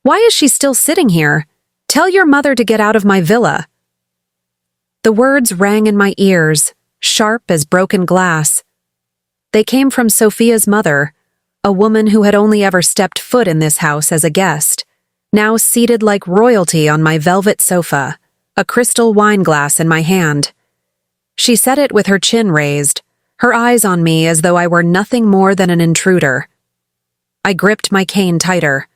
Why is she still sitting here? Tell your mother to get out of my villa." The words rang in my ears, sharp as broken glass. They came from Sophia's mother, a woman who had only ever stepped foot in this house as a guest, now seated like royalty on my velvet sofa, a crystal wine glass in my hand. She said it with her chin raised, her eyes on me as though I were nothing more than an intruder. I gripped my cane tighter.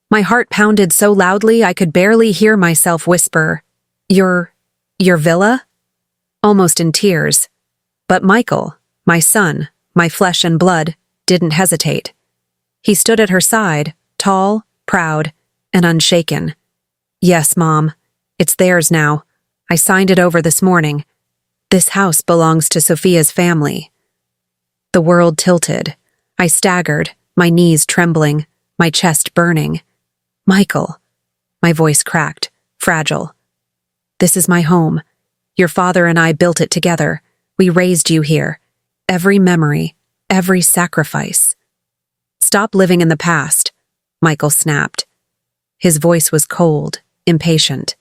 My heart pounded so loudly I could barely hear myself whisper, Your villa?" Almost in tears. But Michael, my son, my flesh and blood, didn't hesitate. He stood at her side, tall, proud, and unshaken. "Yes, Mom. It's theirs now. I signed it over this morning. This house belongs to Sophia's family." The world tilted. I staggered, my knees trembling, my chest burning. "Michael." My voice cracked, fragile. "This is my home. Your father and I built it together. We raised you here. Every memory, every sacrifice." "Stop living in the past," Michael snapped. His voice was cold, impatient.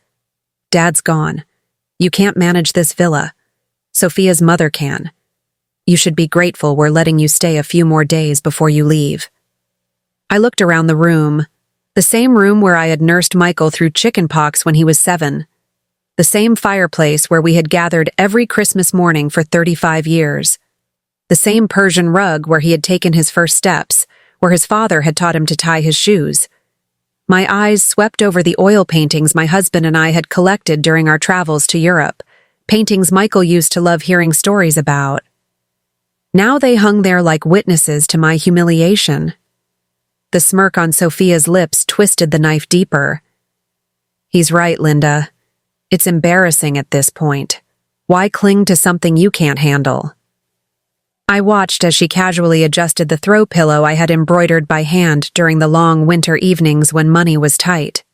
"Dad's gone. You can't manage this villa. Sophia's mother can. You should be grateful we're letting you stay a few more days before you leave." I looked around the room, the same room where I had nursed Michael through chickenpox when he was 7. The same fireplace where we had gathered every Christmas morning for 35 years. The same Persian rug where he had taken his first steps, where his father had taught him to tie his shoes. My eyes swept over the oil paintings my husband and I had collected during our travels to Europe, paintings Michael used to love hearing stories about. Now they hung there like witnesses to my humiliation. The smirk on Sophia's lips twisted the knife deeper. "He's right, Linda. It's embarrassing at this point. Why cling to something you can't handle?" I watched as she casually adjusted the throw pillow I had embroidered by hand during the long winter evenings when money was tight.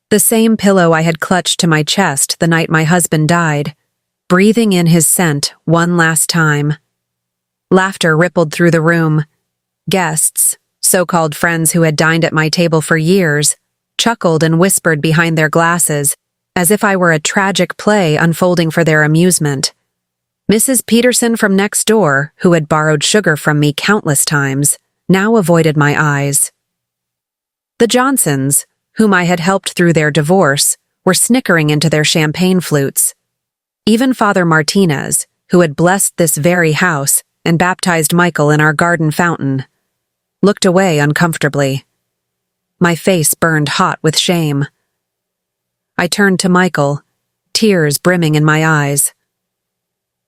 The same pillow I had clutched to my chest the night my husband died, breathing in his scent one last time. Laughter rippled through the room. Guests, so-called friends who had dined at my table for years, chuckled and whispered behind their glasses, as if I were a tragic play unfolding for their amusement. Mrs. Peterson from next door, who had borrowed sugar from me countless times, now avoided my eyes. The Johnsons, whom I had helped through their divorce, were snickering into their champagne flutes. Even Father Martinez, who had blessed this very house and baptized Michael in our garden fountain, looked away uncomfortably. My face burned hot with shame. I turned to Michael, tears brimming in my eyes.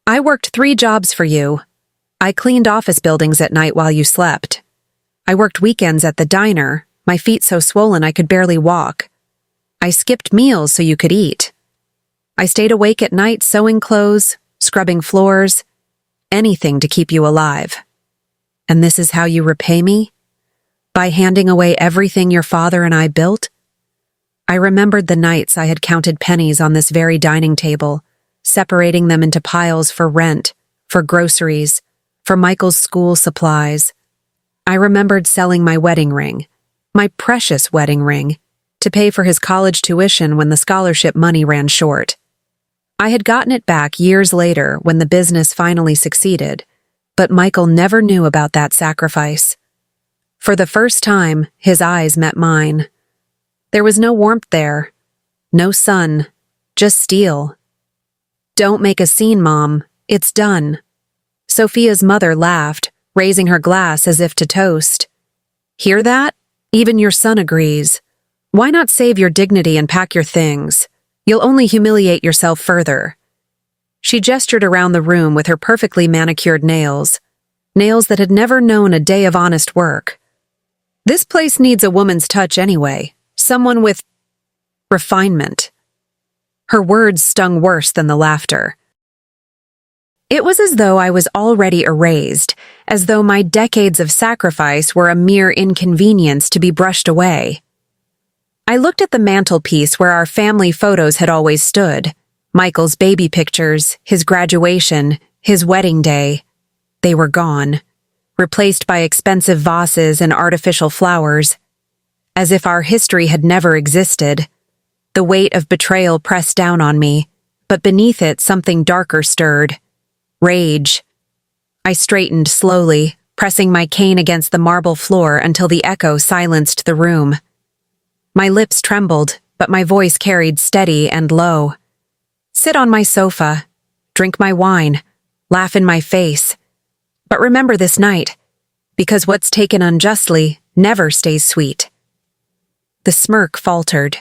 "I worked 3 jobs for you. I cleaned office buildings at night while you slept. I worked weekends at the diner, my feet so swollen I could barely walk. I skipped meals so you could eat. I stayed awake at night sewing clothes, scrubbing floors, anything to keep you alive. And this is how you repay me? By handing away everything your father and I built?" I remembered the nights I had counted pennies on this very dining table, separating them into piles for rent, for groceries, for Michael's school supplies. I remembered selling my wedding ring, my precious wedding ring, to pay for his college tuition when the scholarship money ran short. I had gotten it back years later when the business finally succeeded, but Michael never knew about that sacrifice. For the first time, his eyes met mine. There was no warmth there, no sun, just steel. "Don't make a scene, Mom. It's done." Sophia's mother laughed, raising her glass as if to toast. "Hear that? Even your son agrees. Why not save your dignity and pack your things? You'll only humiliate yourself further." She gestured around the room with her perfectly manicured nails, nails that had never known a day of honest work. "This place needs a woman's touch anyway, someone with refinement." Her words stung worse than the laughter. It was as though I was already erased, as though my decades of sacrifice were a mere inconvenience to be brushed away. I looked at the mantelpiece where our family photos had always stood, Michael's baby pictures, his graduation, his wedding day. They were gone, replaced by expensive vases and artificial flowers. as if our history had never existed. The weight of betrayal pressed down on me, but beneath it something darker stirred. Rage. I straightened slowly, pressing my cane against the marble floor until the echo silenced the room. My lips trembled, but my voice carried steady and low. Sit on my sofa, drink my wine, laugh in my face. But remember this night, because what's taken unjustly never stays sweet. The smirk faltered,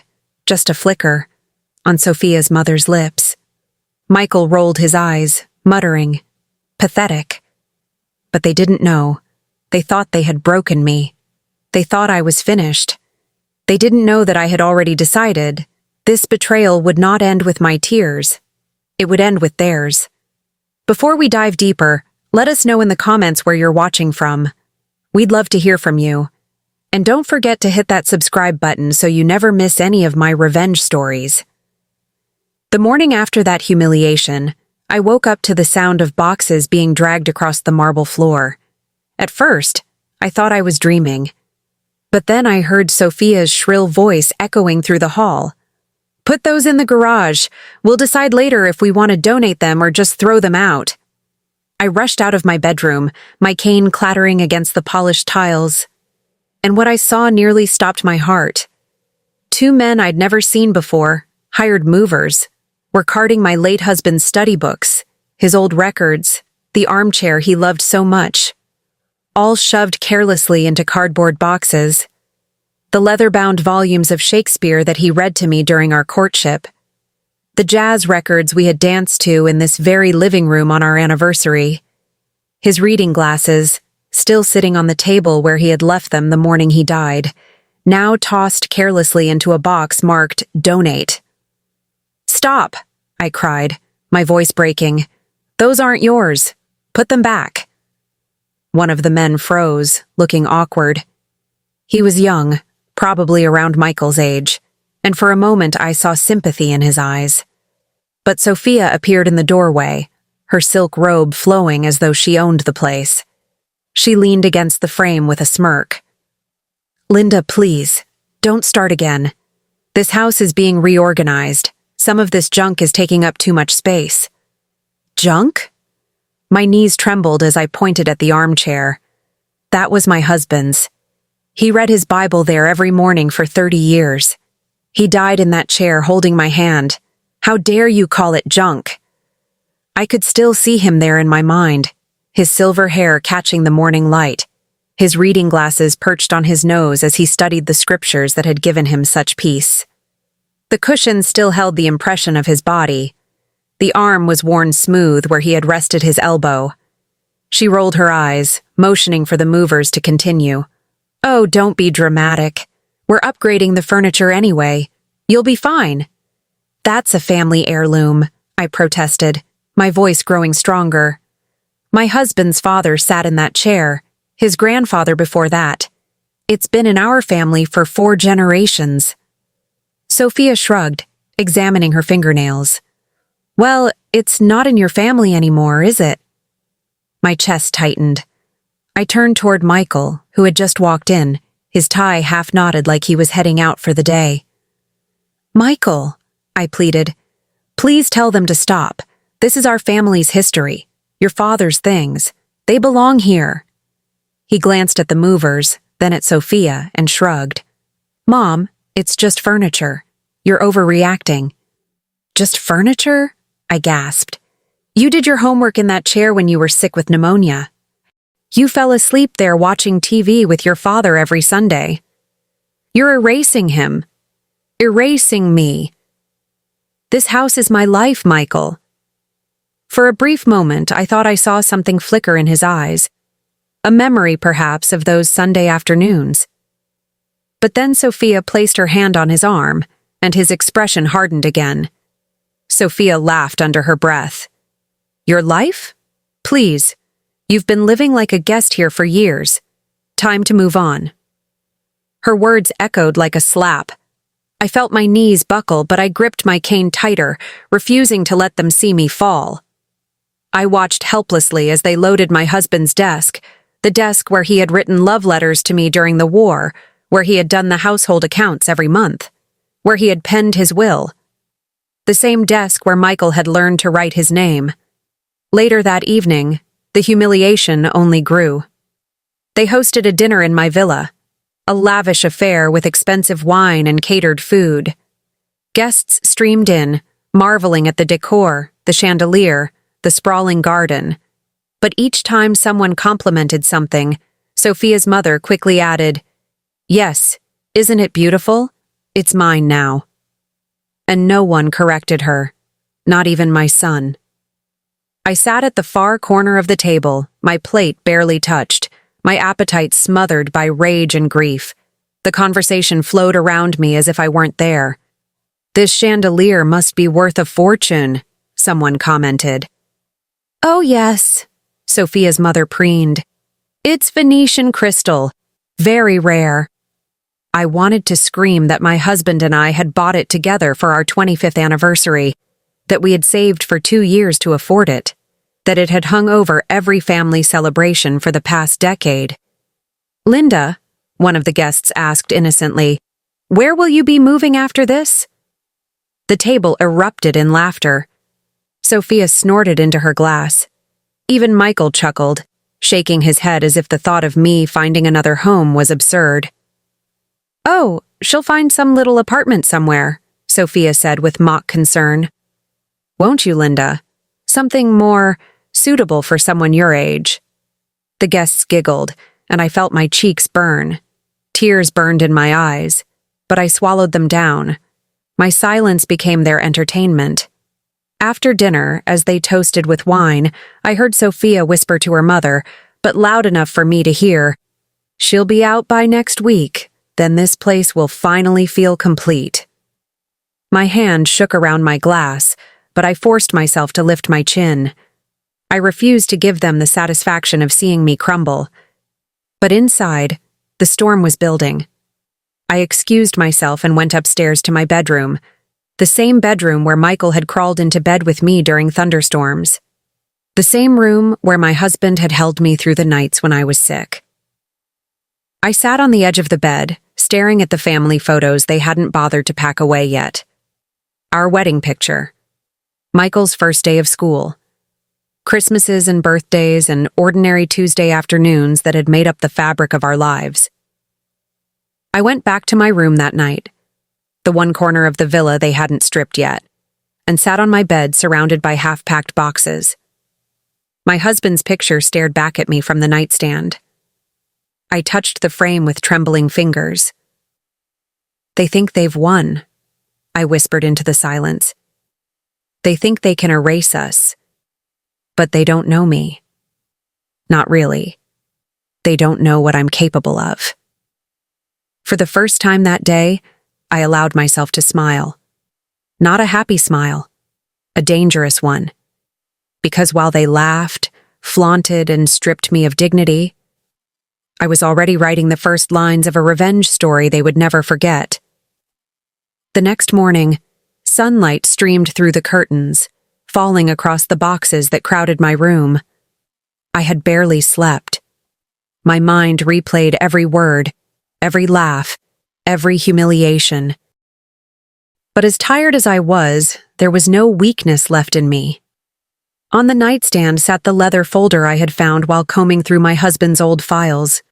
just a flicker, on Sophia's mother's lips. Michael rolled his eyes, muttering, "Pathetic." But they didn't know. They thought they had broken me. They thought I was finished. They didn't know that I had already decided this betrayal would not end with my tears. It would end with theirs. Before we dive deeper, let us know in the comments where you're watching from. We'd love to hear from you. And don't forget to hit that subscribe button so you never miss any of my revenge stories. The morning after that humiliation, I woke up to the sound of boxes being dragged across the marble floor. At first, I thought I was dreaming. But then I heard Sophia's shrill voice echoing through the hall. "Put those in the garage. We'll decide later if we want to donate them or just throw them out." I rushed out of my bedroom, my cane clattering against the polished tiles. And what I saw nearly stopped my heart. Two men I'd never seen before, hired movers, were carting my late husband's study books, his old records, the armchair he loved so much, all shoved carelessly into cardboard boxes. The leather-bound volumes of Shakespeare that he read to me during our courtship, the jazz records we had danced to in this very living room on our anniversary, his reading glasses, still sitting on the table where he had left them the morning he died, now tossed carelessly into a box marked "Donate." "Stop!" I cried, my voice breaking. "Those aren't yours. Put them back." One of the men froze, looking awkward. He was young, probably around Michael's age, and for a moment I saw sympathy in his eyes. But Sophia appeared in the doorway, her silk robe flowing as though she owned the place. She leaned against the frame with a smirk. "Linda, please, don't start again. This house is being reorganized. Some of this junk is taking up too much space." "Junk?" My knees trembled as I pointed at the armchair. That was my husband's. He read his Bible there every morning for 30 years. He died in that chair holding my hand. How dare you call it junk? I could still see him there in my mind, his silver hair catching the morning light, his reading glasses perched on his nose as he studied the scriptures that had given him such peace. The cushion still held the impression of his body. The arm was worn smooth where he had rested his elbow. She rolled her eyes, motioning for the movers to continue. "Oh, don't be dramatic. We're upgrading the furniture anyway. You'll be fine." "That's a family heirloom," I protested, my voice growing stronger. "My husband's father sat in that chair, his grandfather before that. It's been in our family for 4 generations. Sophia shrugged, examining her fingernails. "Well, it's not in your family anymore, is it?" My chest tightened. I turned toward Michael, who had just walked in, his tie half knotted like he was heading out for the day. "Michael," I pleaded, "please tell them to stop. This is our family's history, your father's things. They belong here." He glanced at the movers, then at Sophia, and shrugged. "Mom, it's just furniture. You're overreacting." "Just furniture?" I gasped. "You did your homework in that chair when you were sick with pneumonia. You fell asleep there watching TV with your father every Sunday. You're erasing him. Erasing me. This house is my life, Michael." For a brief moment, I thought I saw something flicker in his eyes. A memory, perhaps, of those Sunday afternoons. But then Sophia placed her hand on his arm, and his expression hardened again. Sophia laughed under her breath. "Your life? Please. You've been living like a guest here for years. Time to move on." Her words echoed like a slap. I felt my knees buckle, but I gripped my cane tighter, refusing to let them see me fall. I watched helplessly as they loaded my husband's desk, the desk where he had written love letters to me during the war, where he had done the household accounts every month, where he had penned his will. The same desk where Michael had learned to write his name. Later that evening, the humiliation only grew. They hosted a dinner in my villa, a lavish affair with expensive wine and catered food. Guests streamed in, marveling at the decor, the chandelier, the sprawling garden. But each time someone complimented something, Sophia's mother quickly added, "Yes, isn't it beautiful? It's mine now." And no one corrected her, not even my son. I sat at the far corner of the table, my plate barely touched, my appetite smothered by rage and grief. The conversation flowed around me as if I weren't there. "This chandelier must be worth a fortune," someone commented. "Oh yes," Sophia's mother preened. "It's Venetian crystal, very rare." I wanted to scream that my husband and I had bought it together for our 25th anniversary, that we had saved for 2 years to afford it, that it had hung over every family celebration for the past decade. "Linda," one of the guests asked innocently, "where will you be moving after this?" The table erupted in laughter. Sophia snorted into her glass. Even Michael chuckled, shaking his head as if the thought of me finding another home was absurd. "Oh, she'll find some little apartment somewhere," Sophia said with mock concern. "Won't you, Linda? Something more suitable for someone your age." The guests giggled, and I felt my cheeks burn. Tears burned in my eyes, but I swallowed them down. My silence became their entertainment. After dinner, as they toasted with wine, I heard Sophia whisper to her mother, but loud enough for me to hear, "She'll be out by next week, then this place will finally feel complete." My hand shook around my glass, but I forced myself to lift my chin. I refused to give them the satisfaction of seeing me crumble. But inside, the storm was building. I excused myself and went upstairs to my bedroom, the same bedroom where Michael had crawled into bed with me during thunderstorms. The same room where my husband had held me through the nights when I was sick. I sat on the edge of the bed, staring at the family photos they hadn't bothered to pack away yet. Our wedding picture. Michael's first day of school. Christmases and birthdays and ordinary Tuesday afternoons that had made up the fabric of our lives. I went back to my room that night, the one corner of the villa they hadn't stripped yet, and sat on my bed surrounded by half-packed boxes. My husband's picture stared back at me from the nightstand. I touched the frame with trembling fingers. "They think they've won," I whispered into the silence. "They think they can erase us. But they don't know me. Not really. They don't know what I'm capable of." For the first time that day, I allowed myself to smile. Not a happy smile, a dangerous one. Because while they laughed, flaunted, and stripped me of dignity, I was already writing the first lines of a revenge story they would never forget. The next morning, sunlight streamed through the curtains, falling across the boxes that crowded my room. I had barely slept. My mind replayed every word, every laugh, every humiliation. But as tired as I was, there was no weakness left in me. On the nightstand sat the leather folder I had found while combing through my husband's old files.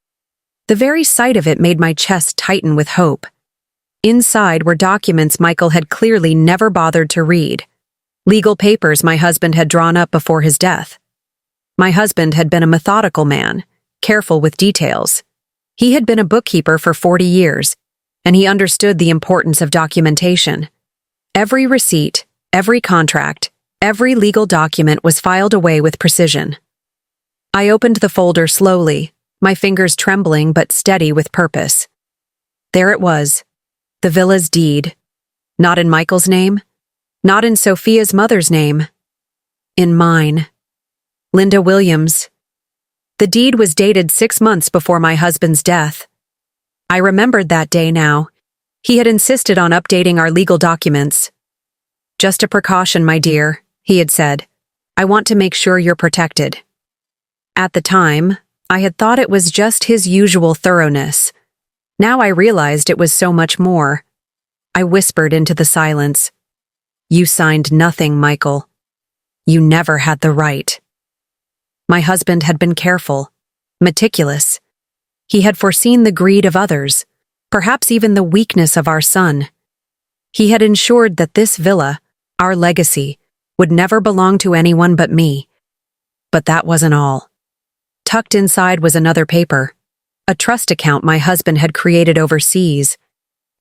The very sight of it made my chest tighten with hope. Inside were documents Michael had clearly never bothered to read. Legal papers my husband had drawn up before his death. My husband had been a methodical man, careful with details. He had been a bookkeeper for 40 years, and he understood the importance of documentation. Every receipt, every contract, every legal document was filed away with precision. I opened the folder slowly, my fingers trembling but steady with purpose. There it was, the villa's deed. Not in Michael's name, not in Sophia's mother's name. In mine. Linda Williams. The deed was dated 6 months before my husband's death. I remembered that day now. He had insisted on updating our legal documents. "Just a precaution, my dear," he had said. "I want to make sure you're protected." At the time, I had thought it was just his usual thoroughness. Now I realized it was so much more. I whispered into the silence. You signed nothing, Michael. You never had the right. My husband had been careful, meticulous. He had foreseen the greed of others, perhaps even the weakness of our son. He had ensured that this villa, our legacy, would never belong to anyone but me. But that wasn't all. Tucked inside was another paper, a trust account my husband had created overseas,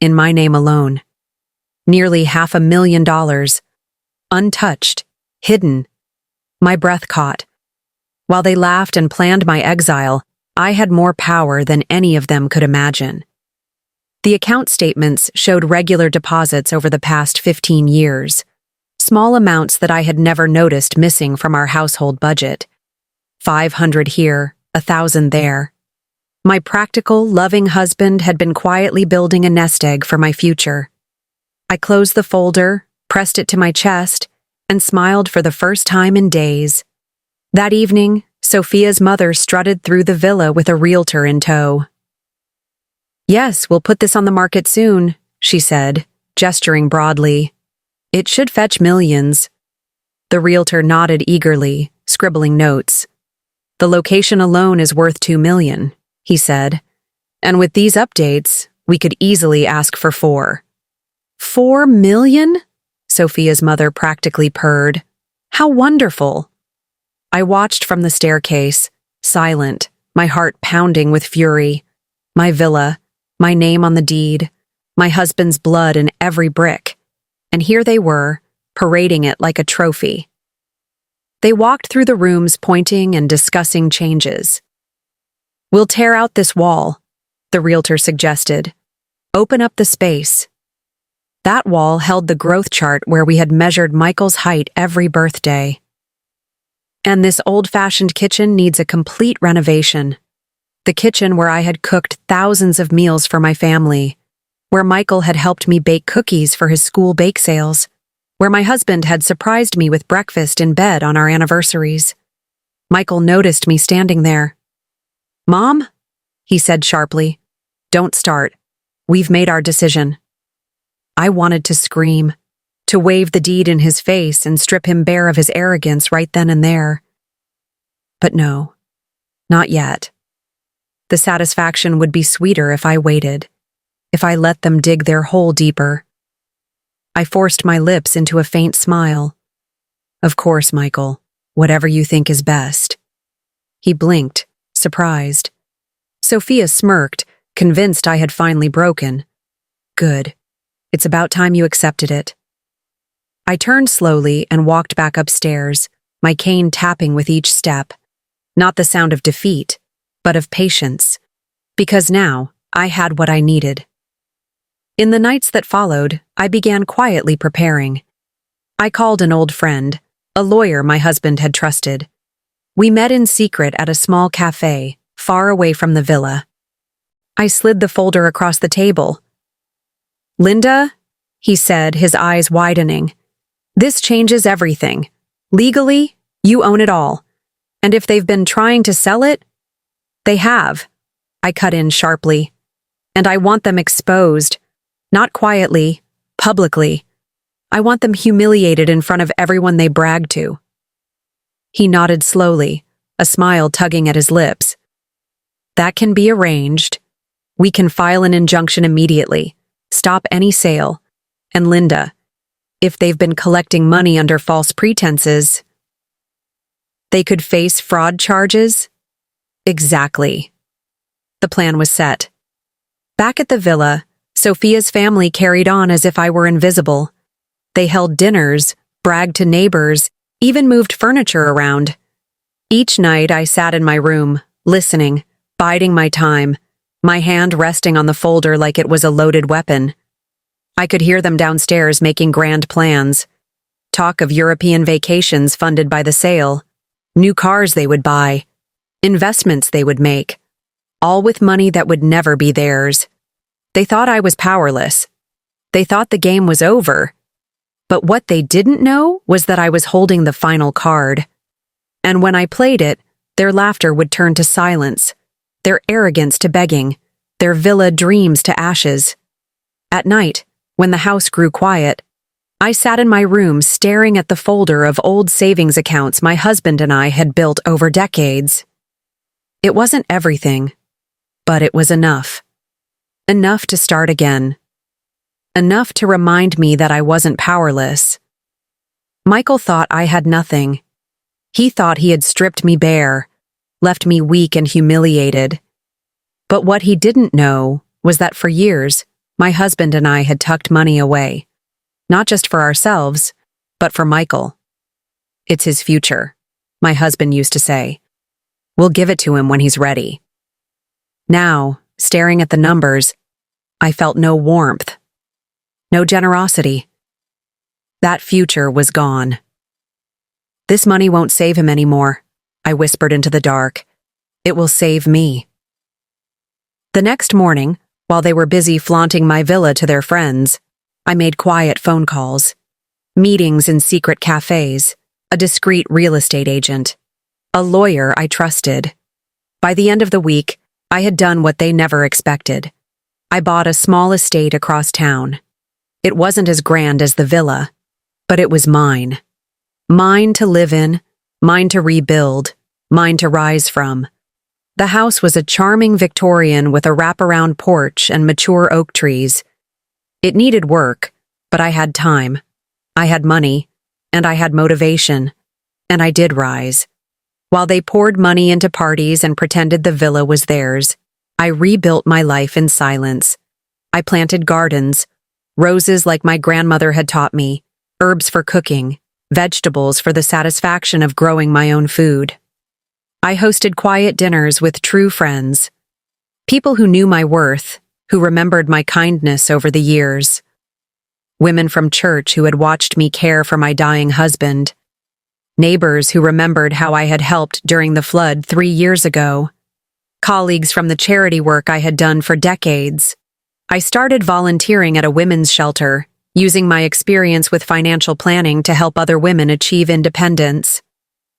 in my name alone. Nearly $500,000, untouched, hidden. My breath caught. While they laughed and planned my exile, I had more power than any of them could imagine. The account statements showed regular deposits over the past 15 years, small amounts that I had never noticed missing from our household budget. 500 here, 1,000 there. My practical, loving husband had been quietly building a nest egg for my future. I closed the folder, pressed it to my chest, and smiled for the first time in days. That evening, Sophia's mother strutted through the villa with a realtor in tow. Yes, we'll put this on the market soon, she said, gesturing broadly. It should fetch millions. The realtor nodded eagerly, scribbling notes. The location alone is worth $2 million, he said. And with these updates, we could easily ask for 4. 4 million? Sophia's mother practically purred. How wonderful! I watched from the staircase, silent, my heart pounding with fury. My villa, my name on the deed, my husband's blood in every brick. And here they were, parading it like a trophy. They walked through the rooms pointing and discussing changes. We'll tear out this wall, the realtor suggested. Open up the space. That wall held the growth chart where we had measured Michael's height every birthday. And this old-fashioned kitchen needs a complete renovation. The kitchen where I had cooked thousands of meals for my family, where Michael had helped me bake cookies for his school bake sales, where my husband had surprised me with breakfast in bed on our anniversaries. Michael noticed me standing there. Mom, he said sharply, don't start. We've made our decision. I wanted to scream, to wave the deed in his face and strip him bare of his arrogance right then and there. But no, not yet. The satisfaction would be sweeter if I waited, if I let them dig their hole deeper. I forced my lips into a faint smile. Of course, Michael, whatever you think is best. He blinked, surprised. Sophia smirked, convinced I had finally broken. Good. It's about time you accepted it. I turned slowly and walked back upstairs, my cane tapping with each step. Not the sound of defeat, but of patience. Because now, I had what I needed. In the nights that followed, I began quietly preparing. I called an old friend, a lawyer my husband had trusted. We met in secret at a small cafe, far away from the villa. I slid the folder across the table. Linda, he said, his eyes widening, this changes everything. Legally, you own it all. And if they've been trying to sell it, they have. I cut in sharply. And I want them exposed. Not quietly, publicly. I want them humiliated in front of everyone they bragged to. He nodded slowly, a smile tugging at his lips. That can be arranged. We can file an injunction immediately, stop any sale. And Linda, if they've been collecting money under false pretenses, they could face fraud charges? Exactly. The plan was set. Back at the villa, Sophia's family carried on as if I were invisible. They held dinners, bragged to neighbors, even moved furniture around. Each night I sat in my room, listening, biding my time, my hand resting on the folder like it was a loaded weapon. I could hear them downstairs making grand plans. Talk of European vacations funded by the sale, new cars they would buy, investments they would make, all with money that would never be theirs. They thought I was powerless. They thought the game was over. But what they didn't know was that I was holding the final card. And when I played it, their laughter would turn to silence, their arrogance to begging, their their villa dreams to ashes. At night, when the house grew quiet, I sat in my room staring at the folder of old savings accounts my husband and I had built over decades. It wasn't everything, but it was enough. Enough to start again. Enough to remind me that I wasn't powerless. Michael thought I had nothing. He thought he had stripped me bare, left me weak and humiliated. But what he didn't know was that for years, my husband and I had tucked money away. Not just for ourselves, but for Michael. It's his future, my husband used to say. We'll give it to him when he's ready. Now, staring at the numbers, I felt no warmth, no generosity. That future was gone. This money won't save him anymore, I whispered into the dark. It will save me. The next morning, while they were busy flaunting my villa to their friends, I made quiet phone calls, meetings in secret cafes, a discreet real estate agent, a lawyer I trusted. By the end of the week, I had done what they never expected. I bought a small estate across town. It wasn't as grand as the villa, but it was mine. Mine to live in, mine to rebuild, mine to rise from. The house was a charming Victorian with a wraparound porch and mature oak trees. It needed work, but I had time. I had money, and I had motivation, and I did rise. While they poured money into parties and pretended the villa was theirs, I rebuilt my life in silence. I planted gardens, roses like my grandmother had taught me, herbs for cooking, vegetables for the satisfaction of growing my own food. I hosted quiet dinners with true friends, people who knew my worth, who remembered my kindness over the years. Women from church who had watched me care for my dying husband. Neighbors who remembered how I had helped during the flood 3 years ago. Colleagues from the charity work I had done for decades. I started volunteering at a women's shelter, using my experience with financial planning to help other women achieve independence.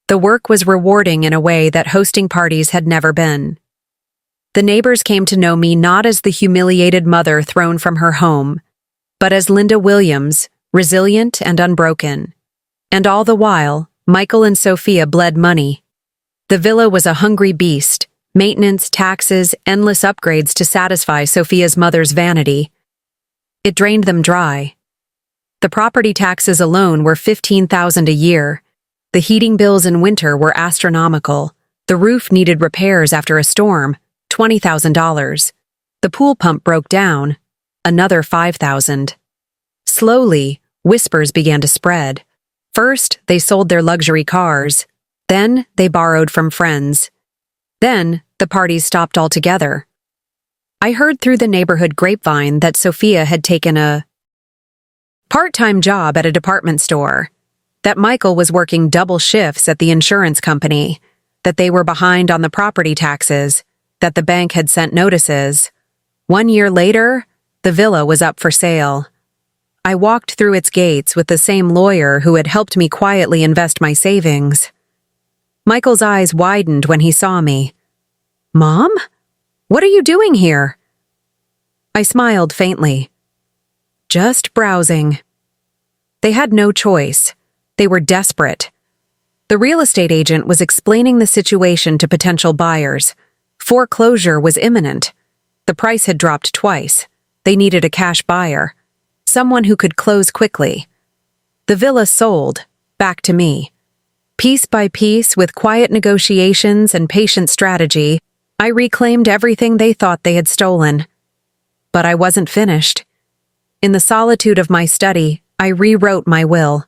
The work was rewarding in a way that hosting parties had never been. The neighbors came to know me not as the humiliated mother thrown from her home, but as Linda Williams, resilient and unbroken. And all the while, Michael and Sophia bled money. The villa was a hungry beast, maintenance, taxes, endless upgrades to satisfy Sophia's mother's vanity. It drained them dry. The property taxes alone were $15,000 a year. The heating bills in winter were astronomical. The roof needed repairs after a storm, $20,000. The pool pump broke down, another $5,000. Slowly, whispers began to spread. First, they sold their luxury cars. Then, they borrowed from friends. Then, the parties stopped altogether. I heard through the neighborhood grapevine that Sophia had taken a part-time job at a department store, that Michael was working double shifts at the insurance company, that they were behind on the property taxes, that the bank had sent notices. 1 year later, the villa was up for sale. I walked through its gates with the same lawyer who had helped me quietly invest my savings. Michael's eyes widened when he saw me. "Mom? What are you doing here?" I smiled faintly. "Just browsing." They had no choice. They were desperate. The real estate agent was explaining the situation to potential buyers. Foreclosure was imminent. The price had dropped twice. They needed a cash buyer, someone who could close quickly. The villa sold, back to me. Piece by piece, with quiet negotiations and patient strategy, I reclaimed everything they thought they had stolen. But I wasn't finished. In the solitude of my study, I rewrote my will.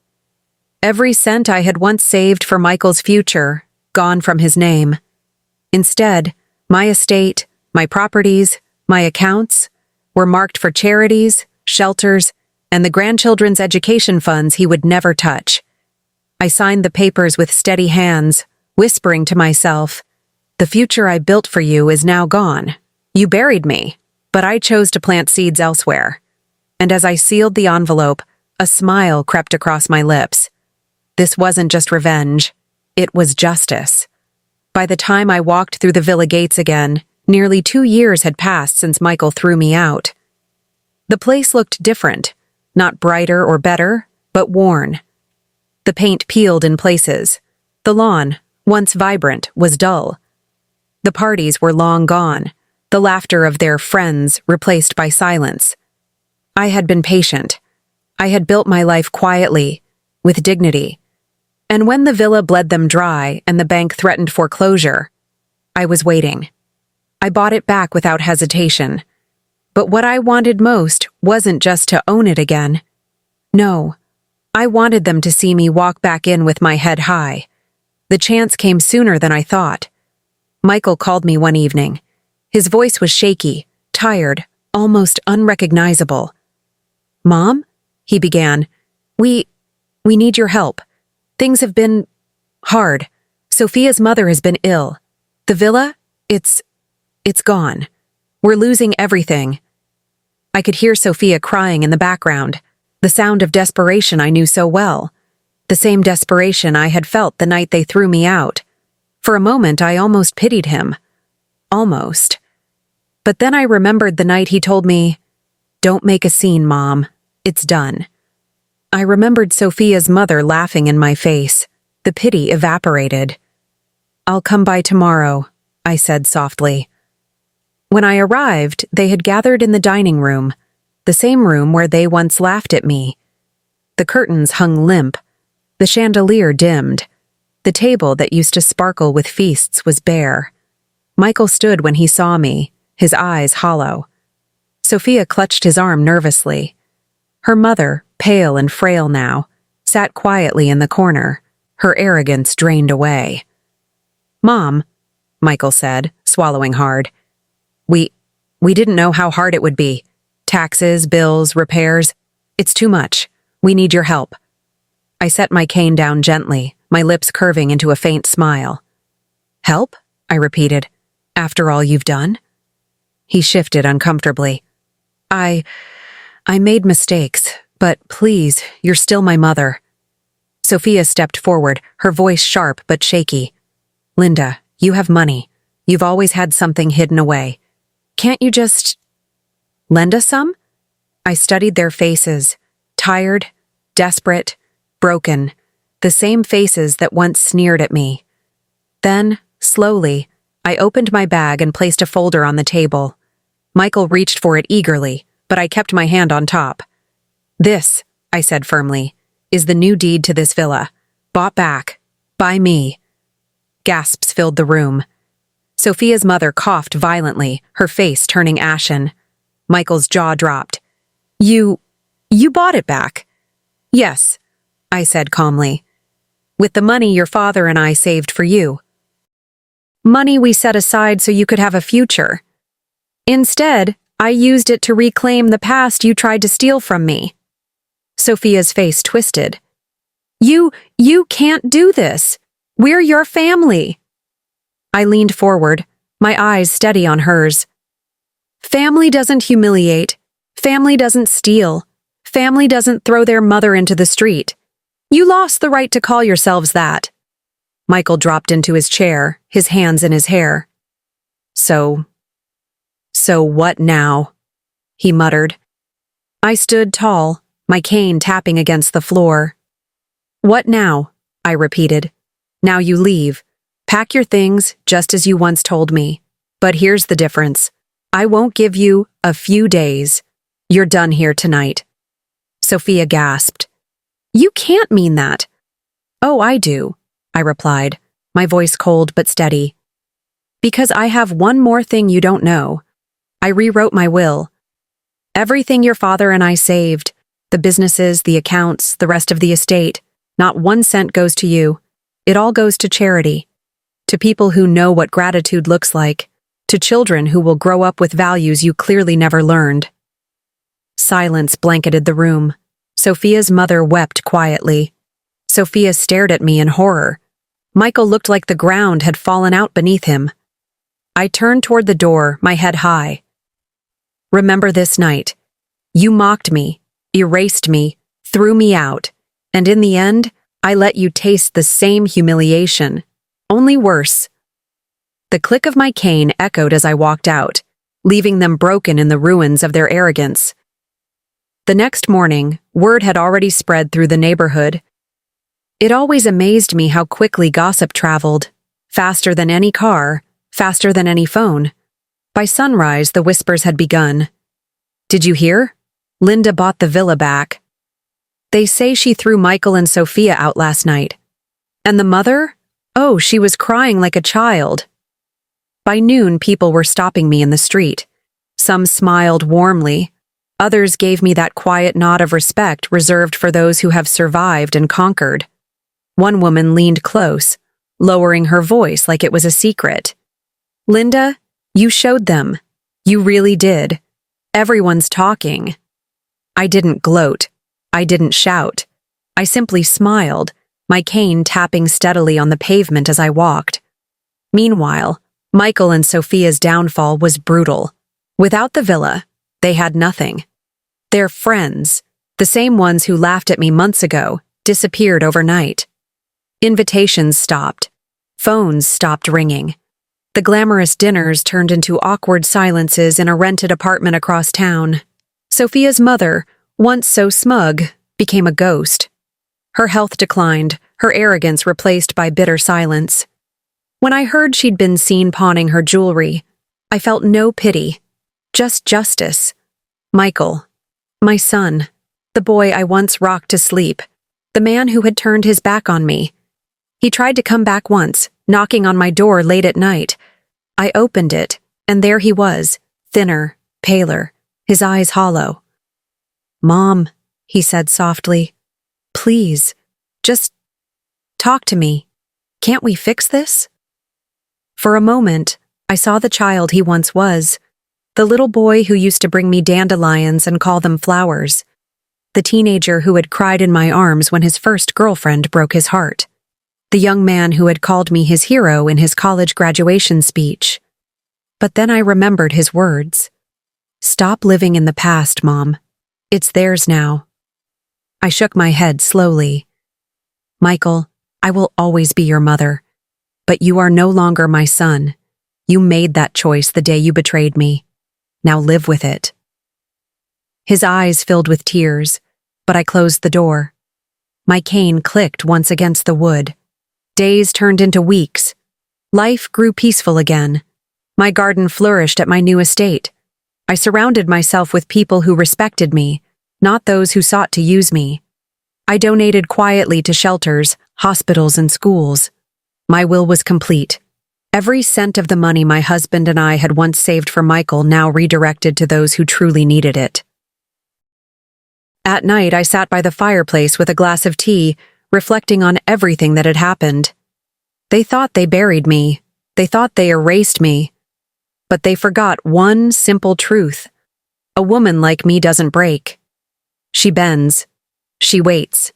Every cent I had once saved for Michael's future, gone from his name. Instead, my estate, my properties, my accounts, were marked for charities, shelters, and the grandchildren's education funds he would never touch. I signed the papers with steady hands, whispering to myself, "The future I built for you is now gone. You buried me, but I chose to plant seeds elsewhere." And as I sealed the envelope, a smile crept across my lips. This wasn't just revenge, it was justice. By the time I walked through the villa gates again, Nearly 2 years had passed since Michael threw me out. The place looked different, not brighter or better, but worn. The paint peeled in places. The lawn, once vibrant, was dull. The parties were long gone, the laughter of their friends replaced by silence. I had been patient. I had built my life quietly, with dignity. And when the villa bled them dry and the bank threatened foreclosure, I was waiting. I bought it back without hesitation. But what I wanted most wasn't just to own it again. No, I wanted them to see me walk back in with my head high. The chance came sooner than I thought. Michael called me one evening. His voice was shaky, tired, almost unrecognizable. "Mom?" he began. We need your help. Things have been hard. Sophia's mother has been ill. The villa, it's gone. We're losing everything." I could hear Sophia crying in the background, the sound of desperation I knew so well, the same desperation I had felt the night they threw me out. For a moment, I almost pitied him. Almost. But then I remembered the night he told me, "Don't make a scene, Mom. It's done." I remembered Sophia's mother laughing in my face. The pity evaporated. "I'll come by tomorrow," I said softly. When I arrived, they had gathered in the dining room, the same room where they once laughed at me. The curtains hung limp, the chandelier dimmed. The table that used to sparkle with feasts was bare. Michael stood when he saw me, his eyes hollow. Sophia clutched his arm nervously. Her mother, pale and frail now, sat quietly in the corner, her arrogance drained away. "Mom," Michael said, swallowing hard, We didn't know how hard it would be. Taxes, bills, repairs. It's too much. We need your help." I set my cane down gently, my lips curving into a faint smile. "Help?" I repeated. "After all you've done?" He shifted uncomfortably. I made mistakes, but please, you're still my mother." Sophia stepped forward, her voice sharp but shaky. "Linda, you have money. You've always had something hidden away. Can't you just lend us some?" I studied their faces, tired, desperate, broken, the same faces that once sneered at me. Then, slowly, I opened my bag and placed a folder on the table. Michael reached for it eagerly, but I kept my hand on top. "This," I said firmly, "is the new deed to this villa. Bought back. By me." Gasps filled the room. Sophia's mother coughed violently, her face turning ashen. Michael's jaw dropped. You bought it back?" "Yes," I said calmly. "With the money your father and I saved for you. Money we set aside so you could have a future. Instead, I used it to reclaim the past you tried to steal from me." Sophia's face twisted. You can't do this. We're your family." I leaned forward, my eyes steady on hers. "Family doesn't humiliate. Family doesn't steal. Family doesn't throw their mother into the street. You lost the right to call yourselves that." Michael dropped into his chair, his hands in his hair. So what now?" he muttered. I stood tall, my cane tapping against the floor. "What now?" I repeated. "Now you leave. Pack your things, just as you once told me. But here's the difference. I won't give you a few days. You're done here tonight." Sophia gasped. "You can't mean that." "Oh, I do," I replied, my voice cold but steady. "Because I have one more thing you don't know. I rewrote my will. Everything your father and I saved, the businesses, the accounts, the rest of the estate, not 1 cent goes to you. It all goes to charity. To people who know what gratitude looks like. To children who will grow up with values you clearly never learned." Silence blanketed the room. Sophia's mother wept quietly. Sophia stared at me in horror. Michael looked like the ground had fallen out beneath him. I turned toward the door, my head high. "Remember this night. You mocked me, erased me, threw me out, and in the end, I let you taste the same humiliation. Only worse." The click of my cane echoed as I walked out, leaving them broken in the ruins of their arrogance. The next morning, word had already spread through the neighborhood. It always amazed me how quickly gossip traveled, faster than any car, faster than any phone. By sunrise, the whispers had begun. Did you hear? Linda bought the villa back. They say she threw Michael and Sophia out last night. And the mother? Oh, she was crying like a child. By noon, people were stopping me in the street. Some smiled warmly. Others gave me that quiet nod of respect reserved for those who have survived and conquered. One woman leaned close, lowering her voice like it was a secret. Linda, you showed them. You really did. Everyone's talking. I didn't gloat. I didn't shout. I simply smiled, my cane tapping steadily on the pavement as I walked. Meanwhile, Michael and Sophia's downfall was brutal. Without the villa, they had nothing. Their friends, the same ones who laughed at me months ago, disappeared overnight. Invitations stopped. Phones stopped ringing. The glamorous dinners turned into awkward silences in a rented apartment across town. Sophia's mother, once so smug, became a ghost. Her health declined, her arrogance replaced by bitter silence. When I heard she'd been seen pawning her jewelry, I felt no pity, just justice. Michael, my son, the boy I once rocked to sleep, the man who had turned his back on me. He tried to come back once, knocking on my door late at night. I opened it, and there he was, thinner, paler, his eyes hollow. Mom, he said softly, please, just talk to me. Can't we fix this? For a moment, I saw the child he once was, the little boy who used to bring me dandelions and call them flowers, the teenager who had cried in my arms when his first girlfriend broke his heart, the young man who had called me his hero in his college graduation speech. But then I remembered his words. Stop living in the past, Mom. It's theirs now. I shook my head slowly. Michael, I will always be your mother, but you are no longer my son. You made that choice the day you betrayed me. Now live with it. His eyes filled with tears, but I closed the door. My cane clicked once against the wood. Days turned into weeks. Life grew peaceful again. My garden flourished at my new estate. I surrounded myself with people who respected me, not those who sought to use me. I donated quietly to shelters, hospitals, and schools. My will was complete. Every cent of the money my husband and I had once saved for Michael now redirected to those who truly needed it. At night, I sat by the fireplace with a glass of tea, reflecting on everything that had happened. They thought they buried me. They thought they erased me. But they forgot one simple truth. A woman like me doesn't break. She bends. She waits.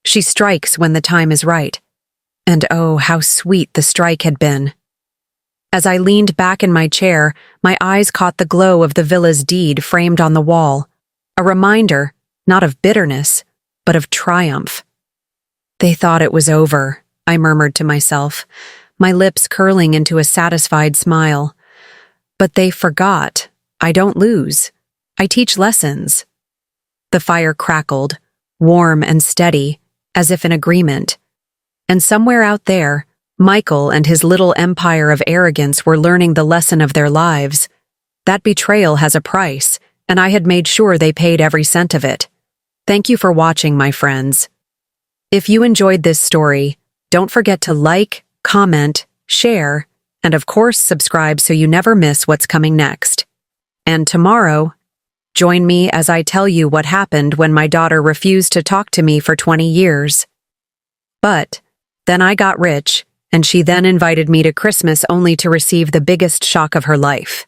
She strikes when the time is right. And oh, how sweet the strike had been. As I leaned back in my chair, my eyes caught the glow of the villa's deed framed on the wall. A reminder, not of bitterness, but of triumph. They thought it was over, I murmured to myself, my lips curling into a satisfied smile. But they forgot. I don't lose. I teach lessons. The fire crackled, warm and steady, as if in agreement. And somewhere out there, Michael and his little empire of arrogance were learning the lesson of their lives. That betrayal has a price, and I had made sure they paid every cent of it. Thank you for watching, my friends. If you enjoyed this story, don't forget to like, comment, share, and of course subscribe so you never miss what's coming next. And tomorrow, join me as I tell you what happened when my daughter refused to talk to me for 20 years. But then I got rich, and she then invited me to Christmas only to receive the biggest shock of her life.